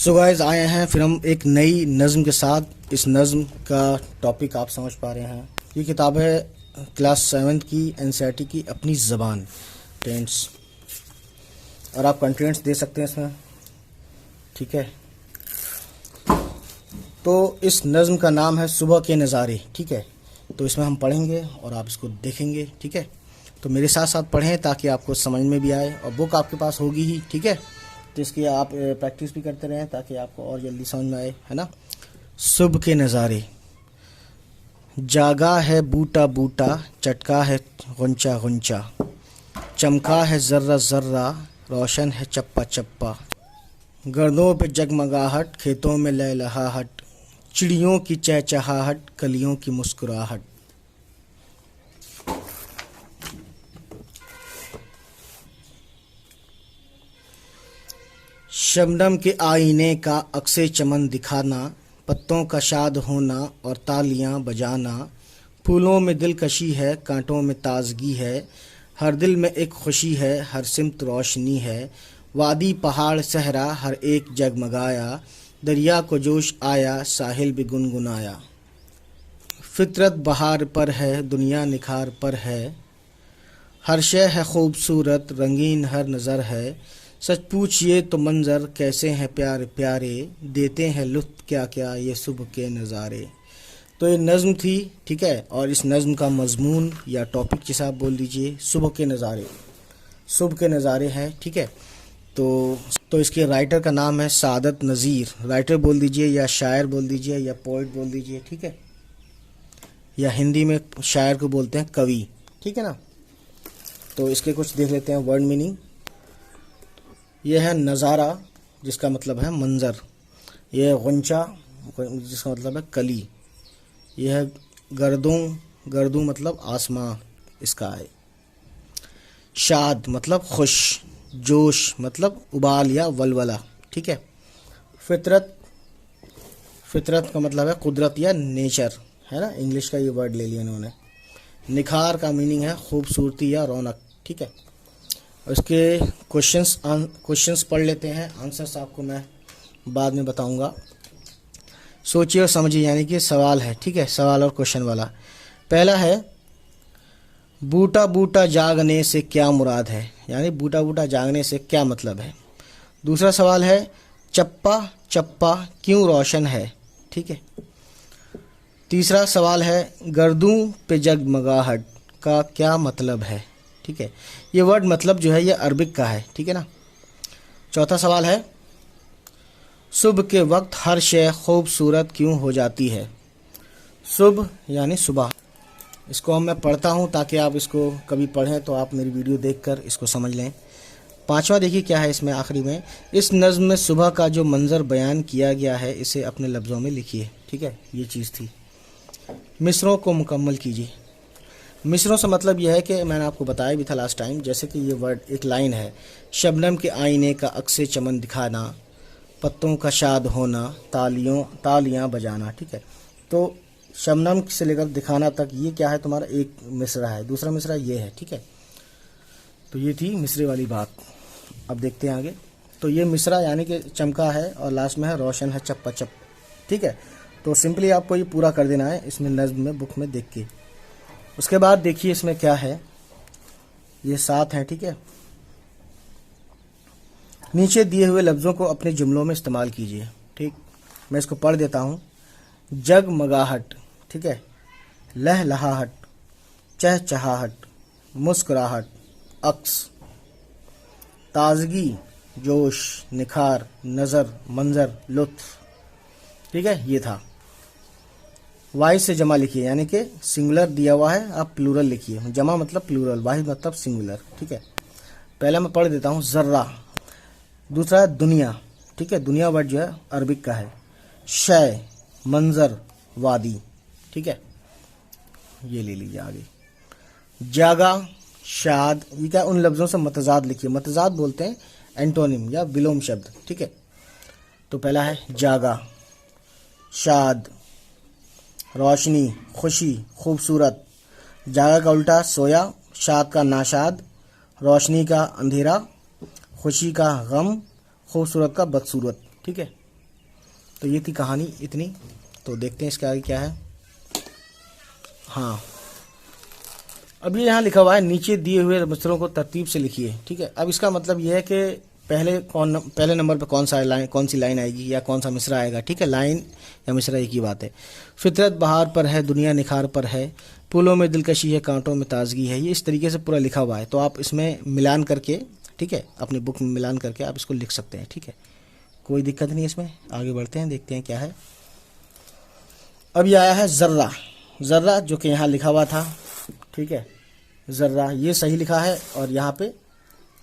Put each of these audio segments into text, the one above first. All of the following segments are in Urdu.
سو گائز آئے ہیں پھر ہم ایک نئی نظم کے ساتھ. اس نظم کا ٹاپک آپ سمجھ پا رہے ہیں. یہ کتاب ہے کلاس 7 کی NCERT کی اپنی زبان ٹینس، اور آپ کنٹینٹس دے سکتے ہیں اس میں. ٹھیک ہے، تو اس نظم کا نام ہے صبح کے نظارے. ٹھیک ہے، تو اس میں ہم پڑھیں گے اور آپ اس کو دیکھیں گے. ٹھیک ہے، تو میرے ساتھ ساتھ پڑھیں تاکہ آپ کو سمجھ میں بھی آئے، اور بک آپ کے پاس ہوگی ہی. ٹھیک ہے، تو اس کی آپ پریکٹس بھی کرتے رہیں تاکہ آپ کو اور جلدی سمجھ میں آئے، ہے نا. صبح کے نظارے. جاگا ہے بوٹا بوٹا، چٹکا ہے غنچہ غنچہ، چمکا ہے ذرہ ذرہ، روشن ہے چپا چپا. گردوں پہ جگمگاہٹ، کھیتوں میں لہلہاہٹ، چڑیوں کی چہچہاہٹ، کلیوں کی مسکراہٹ. شبنم کے آئینے کا عکس چمن دکھانا، پتوں کا شاد ہونا اور تالیاں بجانا. پھولوں میں دلکشی ہے، کانٹوں میں تازگی ہے، ہر دل میں ایک خوشی ہے، ہر سمت روشنی ہے. وادی پہاڑ صحرا ہر ایک جگمگایا، دریا کو جوش آیا، ساحل بھی گنگنایا. فطرت بہار پر ہے، دنیا نکھار پر ہے، ہر شے ہے خوبصورت، رنگین ہر نظر ہے. سچ پوچھئے تو منظر کیسے ہیں پیارے پیارے، دیتے ہیں لطف کیا کیا یہ صبح کے نظارے. تو یہ نظم تھی. ٹھیک ہے، اور اس نظم کا مضمون یا ٹاپک جسے آپ بول دیجئے صبح کے نظارے. صبح کے نظارے ہے. ٹھیک ہے، تو اس کے رائٹر کا نام ہے سعادت نذیر. رائٹر بول دیجئے یا شاعر بول دیجئے یا پوئٹ بول دیجئے. ٹھیک ہے، یا ہندی میں شاعر کو بولتے ہیں کوی. ٹھیک ہے نا. تو اس کے کچھ دیکھ لیتے ہیں ورڈ میننگ. یہ ہے نظارہ جس کا مطلب ہے منظر. یہ ہے غنچہ جس کا مطلب ہے کلی. یہ ہے گردوں مطلب آسماں اس کا ہے. شاد مطلب خوش، جوش مطلب ابال یا ولولہ. ٹھیک ہے. فطرت کا مطلب ہے قدرت یا نیچر، ہے نا. انگلش کا یہ ورڈ لے لیا انہوں نے. نکھار کا میننگ ہے خوبصورتی یا رونق. ٹھیک ہے، اس کے کوشچنس پڑھ لیتے ہیں. آنسرس آپ کو میں بعد میں بتاؤں گا. سوچیے اور سمجھیے، یعنی کہ سوال ہے. ٹھیک ہے، سوال اور کوشچن والا. پہلا ہے بوٹا بوٹا جاگنے سے کیا مراد ہے، یعنی بوٹا بوٹا جاگنے سے کیا مطلب ہے. دوسرا سوال ہے چپا چپا کیوں روشن ہے. ٹھیک ہے. تیسرا سوال ہے گردوں پہ جگمگاہٹ کا کیا مطلب ہے. ٹھیک ہے، یہ ورڈ مطلب جو ہے یہ عربک کا ہے. ٹھیک ہے نا. چوتھا سوال ہے صبح کے وقت ہر شے خوبصورت کیوں ہو جاتی ہے. صبح یعنی صبح. اس کو میں پڑھتا ہوں تاکہ آپ اس کو کبھی پڑھیں تو آپ میری ویڈیو دیکھ کر اس کو سمجھ لیں. پانچواں دیکھیے کیا ہے اس میں آخری میں. اس نظم میں صبح کا جو منظر بیان کیا گیا ہے اسے اپنے لفظوں میں لکھیے. ٹھیک ہے، یہ چیز تھی. مصروں کو مکمل کیجیے. مصروں سے مطلب یہ ہے کہ میں نے آپ کو بتایا بھی تھا لاسٹ ٹائم، جیسے کہ یہ ورڈ ایک لائن ہے شبنم کے آئینے کا عکس چمن دکھانا، پتوں کا شاد ہونا، تالیاں بجانا. ٹھیک ہے، تو شبنم سے لے کر دکھانا تک یہ کیا ہے تمہارا ایک مصرع ہے. دوسرا مصرع یہ ہے. ٹھیک ہے، تو یہ تھی مصرے والی بات. اب دیکھتے ہیں آگے. تو یہ مصرع یعنی کہ چمکا ہے، اور لاسٹ میں ہے روشن ہے چپا چپ. ٹھیک ہے، تو سمپلی آپ کو یہ پورا کر دینا ہے اس میں نظم میں بک میں دیکھ کے. اس کے بعد دیکھیے اس میں کیا ہے. یہ 7 ہیں. ٹھیک ہے، نیچے دیے ہوئے لفظوں کو اپنے جملوں میں استعمال کیجیے. ٹھیک، میں اس کو پڑھ دیتا ہوں. جگمگاہٹ. ٹھیک ہے، لہلہاہٹ، چہچہاہٹ، مسکراہٹ، عکس، تازگی، جوش، نکھار، نظر، منظر، لطف. ٹھیک ہے، یہ تھا. واحد سے جمع لکھیے، یعنی کہ سنگولر دیا ہوا ہے آپ پلورل لکھیے. جمع مطلب پلورل، واحد مطلب سنگولر. ٹھیک ہے، پہلا میں پڑھ دیتا ہوں ذرہ. دوسرا ہے دنیا. ٹھیک ہے، دنیا ورڈ جو ہے عربک کا ہے. شے، منظر، وادی. ٹھیک ہے، یہ لے لیجیے آگے. جاگا، شاد، یہ کیا ان لفظوں سے متضاد لکھیے. متضاد بولتے ہیں اینٹونیم یا ولوم شبد. ٹھیک ہے، تو پہلا ہے جاگا، شاد، روشنی، خوشی، خوبصورت. جاگا کا الٹا سویا، شاد کا ناشاد، روشنی کا اندھیرا، خوشی کا غم، خوبصورت کا بدصورت. ٹھیک ہے، تو یہ تھی کہانی اتنی. تو دیکھتے ہیں اس کے آگے کیا ہے. ہاں اب یہ یہاں لکھا ہوا ہے نیچے دیے ہوئے مصرعوں کو ترتیب سے لکھیے. ٹھیک ہے, اب اس کا مطلب یہ ہے کہ پہلے نمبر پہ کون سی لائن آئے گی یا کون سا مصرع آئے گا. ٹھیک ہے, لائن یا مصرع ایک ہی بات ہے. فطرت بہار پر ہے, دنیا نکھار پر ہے, پھولوں میں دلکشی ہے, کانٹوں میں تازگی ہے. یہ اس طریقے سے پورا لکھا ہوا ہے. تو آپ اس میں ملان کر کے, ٹھیک ہے, اپنی بک میں ملان کر کے آپ اس کو لکھ سکتے ہیں. ٹھیک ہے, کوئی دقت نہیں اس میں. آگے بڑھتے ہیں, دیکھتے ہیں کیا ہے. اب یہ آیا ہے ذرہ. ذرہ جو کہ یہاں لکھا ہوا تھا. ٹھیک ہے, ذرہ یہ صحیح لکھا ہے اور یہاں پہ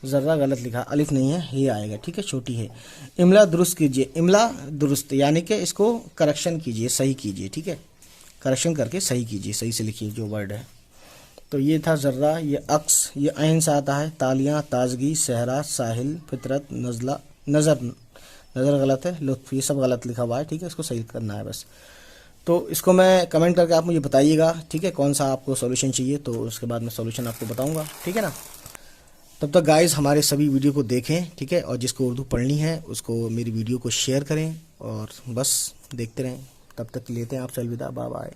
ذرہ غلط لکھا, الف نہیں ہے, یہ آئے گا. ٹھیک ہے, چھوٹی ہے. املا درست کیجئے. املا درست یعنی کہ اس کو کریکشن کیجئے, صحیح کیجئے. ٹھیک ہے, کریکشن کر کے صحیح کیجئے, صحیح سے لکھیے جو ورڈ ہے. تو یہ تھا ذرہ. یہ عکس, یہ عین سے آتا ہے. تالیاں, تازگی, صحرا, ساحل, فطرت, نظر غلط ہے, لطف, یہ سب غلط لکھا ہوا ہے. ٹھیک ہے, اس کو صحیح کرنا ہے بس. تو اس کو میں کمنٹ کر کے آپ مجھے بتائیے گا. ٹھیک ہے, کون سا آپ کو سولوشن چاہیے, تو اس کے بعد میں سولوشن آپ کو بتاؤں گا. ٹھیک ہے نا. تب تک گائز ہمارے سبھی ویڈیو کو دیکھیں. ٹھیک ہے, اور جس کو اردو پڑھنی ہے اس کو میری ویڈیو کو شیئر کریں اور بس دیکھتے رہیں. تب تک لیتے ہیں آپ سے الوداع. Bye bye.